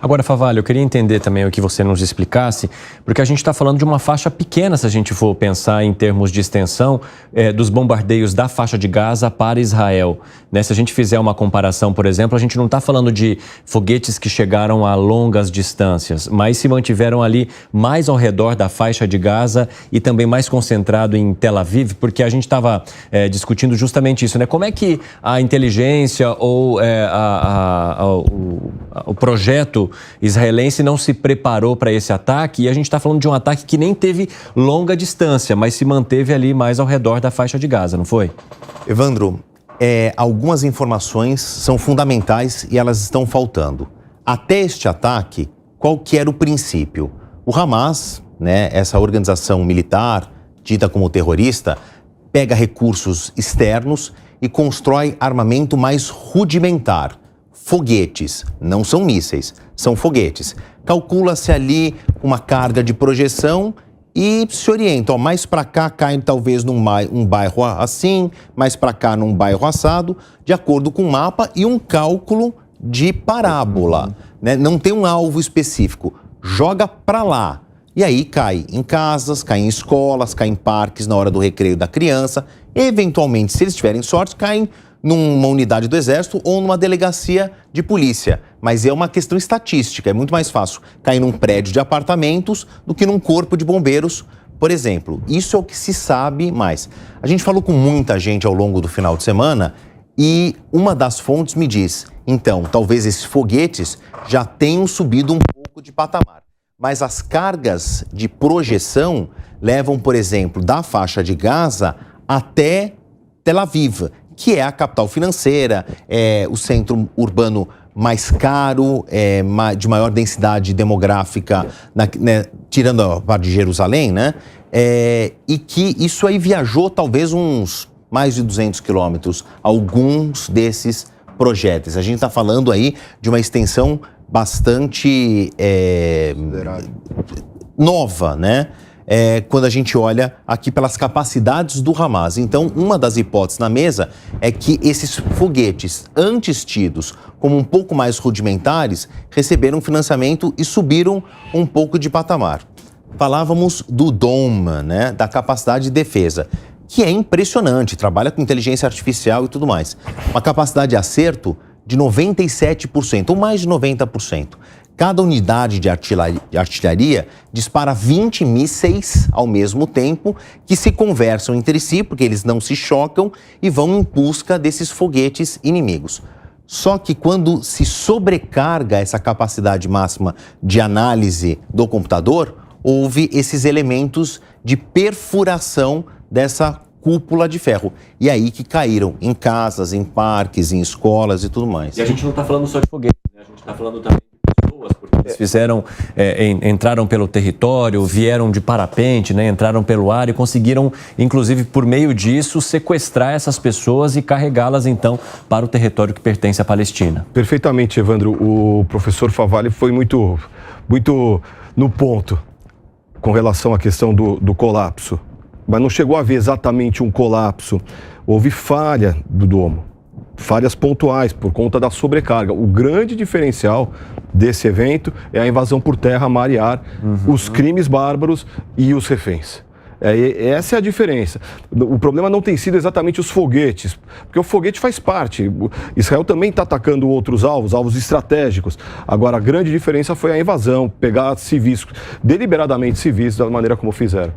Agora, Favalli, eu queria entender também o que você nos explicasse, porque a gente está falando de uma faixa pequena, se a gente for pensar em termos de extensão dos bombardeios da faixa de Gaza para Israel. Né? Se a gente fizer uma comparação, por exemplo, a gente não está falando de foguetes que chegaram a longas distâncias, mas se mantiveram ali mais ao redor da faixa de Gaza e também mais concentrado em Tel Aviv, porque a gente estava discutindo justamente isso, né? Como é que a inteligência ou o projeto israelense não se preparou para esse ataque? E a gente está falando de um ataque que nem teve longa distância, mas se manteve ali mais ao redor da faixa de Gaza, não foi? Evandro, algumas informações são fundamentais e elas estão faltando. Até este ataque, qual que era o princípio? O Hamas, né, essa organização militar, dita como terrorista, pega recursos externos e constrói armamento mais rudimentar. Foguetes, não são mísseis, são foguetes. Calcula-se ali uma carga de projeção e se orienta. Mais para cá cai talvez num bairro assim, mais para cá num bairro assado, de acordo com o mapa e um cálculo de parábola. Né? Não tem um alvo específico, joga para lá. E aí cai em casas, cai em escolas, cai em parques na hora do recreio da criança. Eventualmente, se eles tiverem sorte, caem numa unidade do Exército ou numa delegacia de polícia. Mas é uma questão estatística, é muito mais fácil cair num prédio de apartamentos do que num corpo de bombeiros, por exemplo. Isso é o que se sabe mais. A gente falou com muita gente ao longo do final de semana e uma das fontes me diz, então, talvez esses foguetes já tenham subido um pouco de patamar. Mas as cargas de projeção levam, por exemplo, da faixa de Gaza até Tel Aviv, que é a capital financeira, é o centro urbano mais caro, de maior densidade demográfica, né, tirando a parte de Jerusalém, né? E que isso aí viajou talvez uns mais de 200 quilômetros, alguns desses projéteis. A gente está falando aí de uma extensão bastante nova, né? Quando a gente olha aqui pelas capacidades do Hamas. Então, uma das hipóteses na mesa é que esses foguetes, antes tidos como um pouco mais rudimentares, receberam financiamento e subiram um pouco de patamar. Falávamos do Dome, né? Da capacidade de defesa, que é impressionante, trabalha com inteligência artificial e tudo mais. Uma capacidade de acerto de 97%, ou mais de 90%. Cada unidade de artilharia dispara 20 mísseis ao mesmo tempo, que se conversam entre si, porque eles não se chocam, e vão em busca desses foguetes inimigos. Só que quando se sobrecarga essa capacidade máxima de análise do computador, houve esses elementos de perfuração dessa cúpula de ferro. E aí que caíram em casas, em parques, em escolas e tudo mais. E a gente não está falando só de foguete, né? A gente está falando também de pessoas, porque eles fizeram, entraram pelo território, vieram de parapente, né? Entraram pelo ar e conseguiram, inclusive, por meio disso, sequestrar essas pessoas e carregá-las, então, para o território que pertence à Palestina. Perfeitamente, Evandro. O professor Favalli foi muito no ponto com relação à questão do colapso. Mas não chegou a haver exatamente um colapso. Houve falha do domo, falhas pontuais por conta da sobrecarga. O grande diferencial desse evento é a invasão por terra, mar e ar, os crimes bárbaros e os reféns. Essa é a diferença. O problema não tem sido exatamente os foguetes, porque o foguete faz parte. Israel também está atacando outros alvos estratégicos. Agora, a grande diferença foi a invasão, pegar civis, deliberadamente civis, da maneira como fizeram.